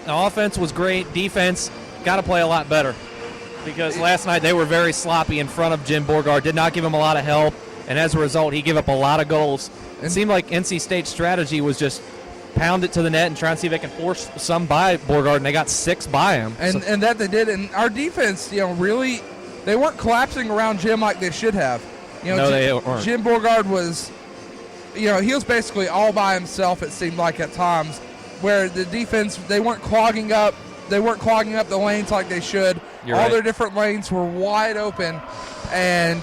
The offense was great. Defense got to play a lot better because last night they were very sloppy in front of Jim Borgard, did not give him a lot of help, and as a result, he gave up a lot of goals. It seemed like NC State's strategy was just pound it to the net and try and see if they can force some by Borgard, and they got 6 by him. And that they did. And our defense, really, they weren't collapsing around Jim like they should have. No, they weren't. Jim Borgard was, he was basically all by himself, it seemed like at times, where the defense, they weren't clogging up the lanes like they should. You're all right. their different lanes were wide open, and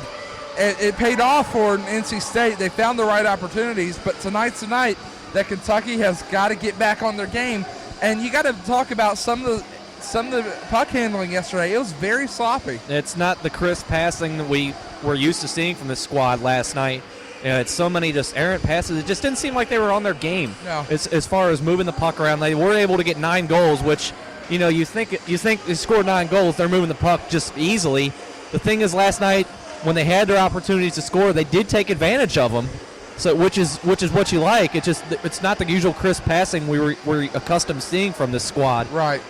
it paid off for NC State. They found the right opportunities, but tonight's the night that Kentucky has got to get back on their game. And you got to talk about some of the puck handling yesterday. It was very sloppy. It's not the crisp passing that we were used to seeing from this squad last night. It's so many just errant passes. It just didn't seem like they were on their game. No. As far as moving the puck around, they were able to get 9 goals, which you think they scored 9 goals, they're moving the puck just easily. The thing is, last night when they had their opportunities to score, they did take advantage of them. So which is what you like. It's not the usual crisp passing we're accustomed to seeing from this squad. Right.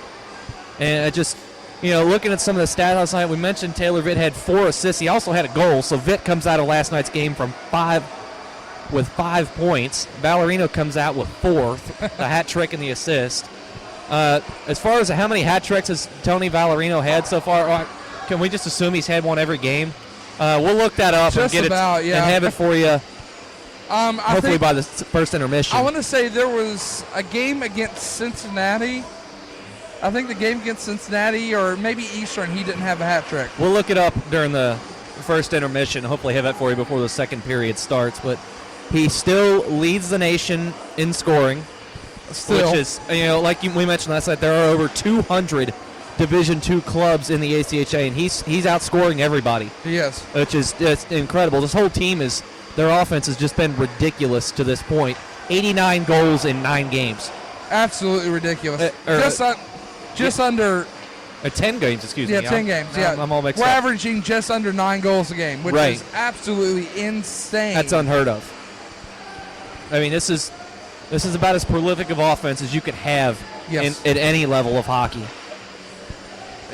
And it just, looking at some of the stats last night, we mentioned Taylor Vitt had 4 assists. He also had a goal. So Vitt comes out of last night's game with 5 points. Ballerino comes out with 4, the hat trick and the assist. As far as how many hat tricks has Tony Ballerino had so far, can we just assume he's had one every game? We'll look that up and get and have it for you. Hopefully by the first intermission. I want to say there was a game against Cincinnati. I think the game against Cincinnati or maybe Eastern, he didn't have a hat trick. We'll look it up during the first intermission. Hopefully have that for you before the second period starts. But he still leads the nation in scoring, which is, like we mentioned last night, there are over 200 Division II clubs in the ACHA, and he's outscoring everybody. Yes. Which is incredible. This whole team their offense has just been ridiculous to this point. 89 goals in 9 games. Absolutely ridiculous. Just under 10 games, excuse me. 10 games. Yeah, I'm all mixed We're up. averaging just under 9 goals a game, which is absolutely insane. That's unheard of. I mean, this is about as prolific of offense as you could have at any level of hockey.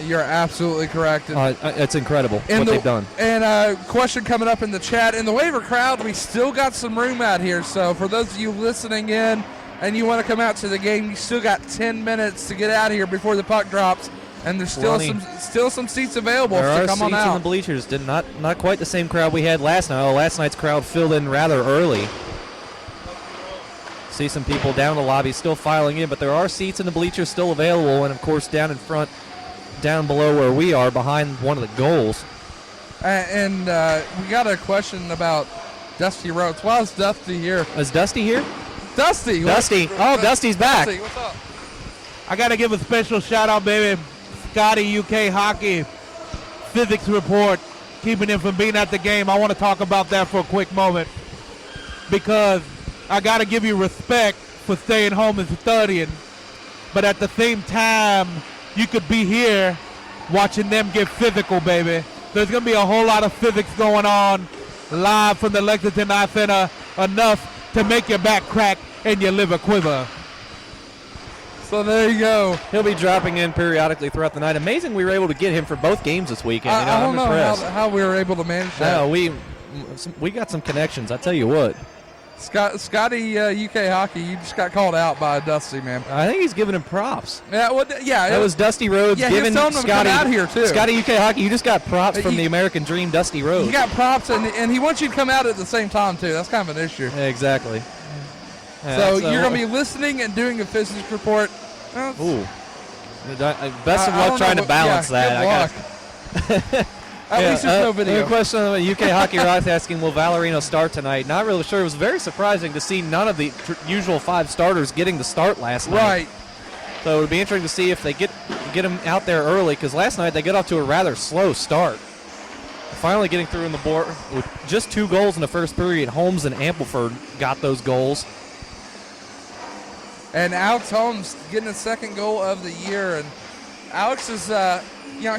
You're absolutely correct. It's incredible what they've done. And a question coming up in the chat. In the waiver crowd, we still got some room out here. So for those of you listening in and you want to come out to the game, you still got 10 minutes to get out of here before the puck drops. And there's still some seats available. There so are come seats on out. in the bleachers. Not quite the same crowd we had last night. Last night's crowd filled in rather early. See some people down in the lobby still filing in, but there are seats in the bleachers still available. And, of course, down in front, down below where we are, behind one of the goals. And we got a question about Dusty Rhodes. Why is Dusty here? Is Dusty here? Dusty. Dusty's back. Dusty, what's up? I got to give a special shout-out, baby. Scotty, UK Hockey Physics Report, keeping him from being at the game. I want to talk about that for a quick moment because I got to give you respect for staying home and studying, but at the same time, you could be here watching them get physical, baby. There's going to be a whole lot of physics going on live from the Lexington Eye Center, enough to make your back crack and your liver quiver. So there you go. He'll be dropping in periodically throughout the night. Amazing we were able to get him for both games this weekend. I don't I'm know impressed. how we were able to manage that. No, we got some connections, I tell you what. Scotty, UK Hockey, you just got called out by Dusty, man. I think he's giving him props. Yeah, That was Dusty Rhodes giving telling him Scotty to come out here too. Scotty UK Hockey, you just got props from the American Dream, Dusty Rhodes. You got props, and he wants you to come out at the same time too. That's kind of an issue. Exactly. So you're going to be listening and doing a physics report. Ooh. Best of luck trying to balance that. At least there's no video. A question on UK Hockey Rocks asking, will Valerino start tonight? Not really sure. It was very surprising to see none of the usual 5 starters getting the start last night. Right. So it would be interesting to see if they get him out there early, because last night they got off to a rather slow start. Finally getting through in the board with just 2 goals in the first period. Holmes and Ampleford got those goals. And Alex Holmes getting his 2nd goal of the year. And Alex is,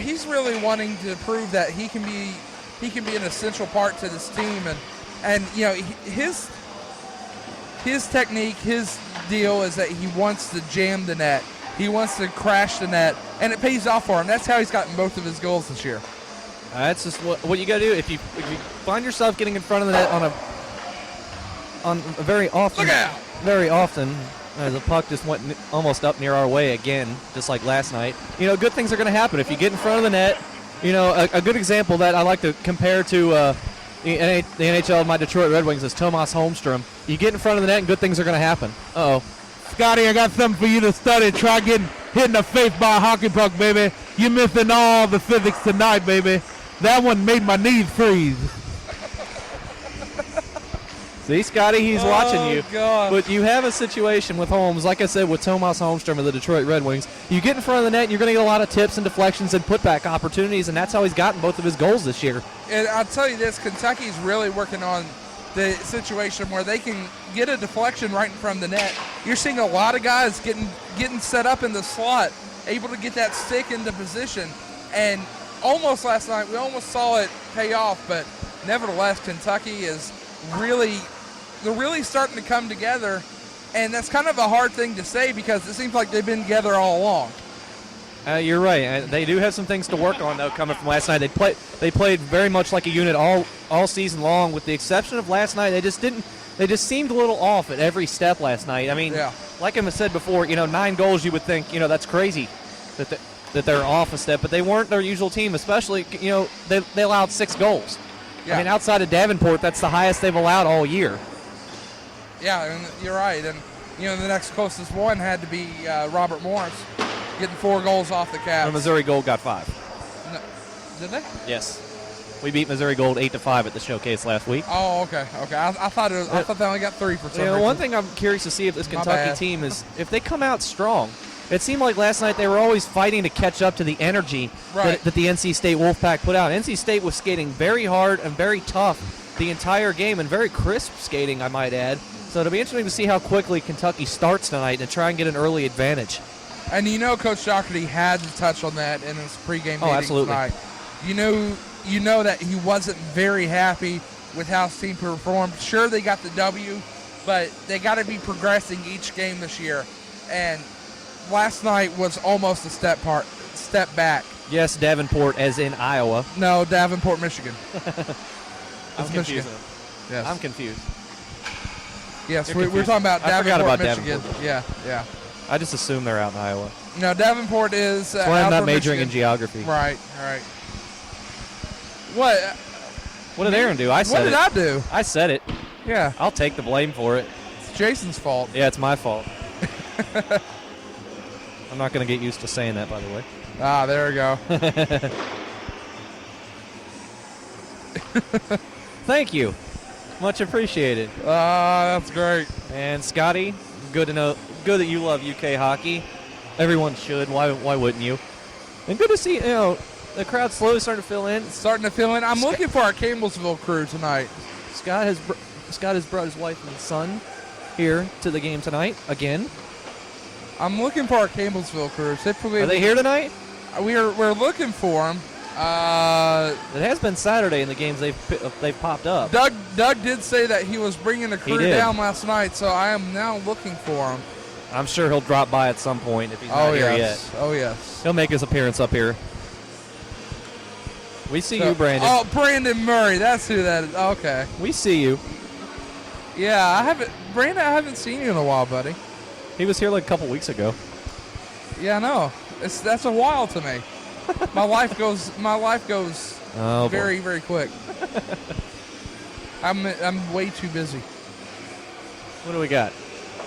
he's really wanting to prove that he can be an essential part to this team. And his technique, his deal is that he wants to jam the net. He wants to crash the net, and it pays off for him. That's how he's gotten both of his goals this year. That's just what you got to do. If you find yourself getting in front of the net very often. Look out! Very often. The puck just went almost up near our way again, just like last night. Good things are going to happen if you get in front of the net. A good example that I like to compare to the NHL of my Detroit Red Wings is Tomas Holmstrom. You get in front of the net and good things are going to happen. Uh-oh. Scotty, I got something for you to study. Try getting hit in the face by a hockey puck, baby. You're missing all the physics tonight, baby. That one made my knees freeze. See, Scotty, he's watching you. God. But you have a situation with Holmes, like I said, with Tomas Holmstrom of the Detroit Red Wings. You get in front of the net, and you're going to get a lot of tips and deflections and putback opportunities, and that's how he's gotten both of his goals this year. And I'll tell you this, Kentucky's really working on the situation where they can get a deflection right in front of the net. You're seeing a lot of guys getting set up in the slot, able to get that stick into position. And almost last night, we almost saw it pay off, but nevertheless, Kentucky is they're really starting to come together, and that's kind of a hard thing to say because it seems like they've been together all along. You're right. They do have some things to work on, though, coming from last night. They played very much like a unit all season long, with the exception of last night. They just seemed a little off at every step last night. I mean, like I said before, 9 goals, you would think, that's crazy that they're off a step, but they weren't their usual team, especially, they allowed 6 goals. Yeah. I mean, outside of Davenport, that's the highest they've allowed all year. Yeah, and you're right. And, the next closest one had to be Robert Morris, getting 4 goals off the Cavs. The Missouri Gold got 5. No, did they? Yes. We beat Missouri Gold 8-5 at the showcase last week. Oh, okay. I thought they only got 3 for some reason. One thing I'm curious to see if this Kentucky team is if they come out strong. It seemed like last night they were always fighting to catch up to the energy that the NC State Wolfpack put out. NC State was skating very hard and very tough the entire game, and very crisp skating, I might add. So it'll be interesting to see how quickly Kentucky starts tonight and try and get an early advantage. And Coach Doherty had to touch on that in his pregame meeting tonight. You know that he wasn't very happy with how his team performed. Sure, they got the W, but they got to be progressing each game this year. And last night was almost a step back. Yes, Davenport, as in Iowa. No, Davenport, Michigan. I'm confused. Yes. I'm confused. Yes, we're talking about Davenport, Michigan. Davenport. Yeah. I just assume they're out in Iowa. No, Davenport is That's why I'm not majoring Michigan. in geography. Right. What did Aaron do? I said it. What did I do? I said it. Yeah. I'll take the blame for it. It's Jason's fault. Yeah, it's my fault. I'm not going to get used to saying that, by the way. Ah, there we go. Thank you. Much appreciated. That's great. And Scotty, good to know. Good that you love UK hockey. Everyone should. Why wouldn't you? And good to see the crowd slowly starting to fill in. I'm looking for our Campbellsville crew tonight. Scott has brought his wife and son here to the game tonight again. I'm looking for our Campbellsville crew. Are they here tonight? We're looking for them. It has been Saturday in the games they've popped up. Doug did say that he was bringing the crew down last night, so I am now looking for him. I'm sure he'll drop by at some point if he's not here yet. Oh, yes. He'll make his appearance up here. We see you, Brandon. Oh, Brandon Murray. That's who that is. Okay. We see you. Yeah, Brandon, I haven't seen you in a while, buddy. He was here like a couple weeks ago. Yeah, I know. That's a while to me. My life goes very, very quick. I'm way too busy. What do we got?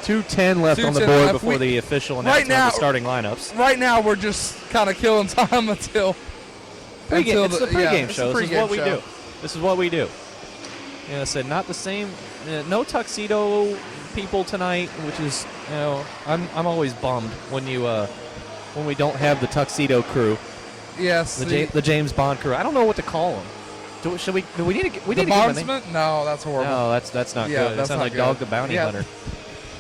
2:10 left on the board before the official announcement of the starting lineups. Right now, we're just kind of killing time until it's the pregame show. This is what we do. This is what we do. I said not the same. No tuxedo people tonight, which is I'm always bummed when we don't have the tuxedo crew. Yes, the James Bond crew. I don't know what to call them. Do we need to give them a name? No, that's horrible. No, that's not good. That sounds like Dog the Bounty Hunter.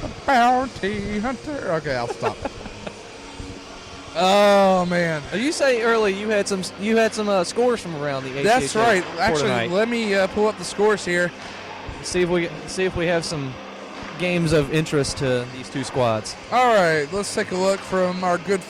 The Bounty Hunter. Okay, I'll stop. Oh man! You say earlier you had some scores from around the ACHA. That's right. Actually, tonight. let me pull up the scores here. See if we have some games of interest to these two squads. All right, let's take a look from our good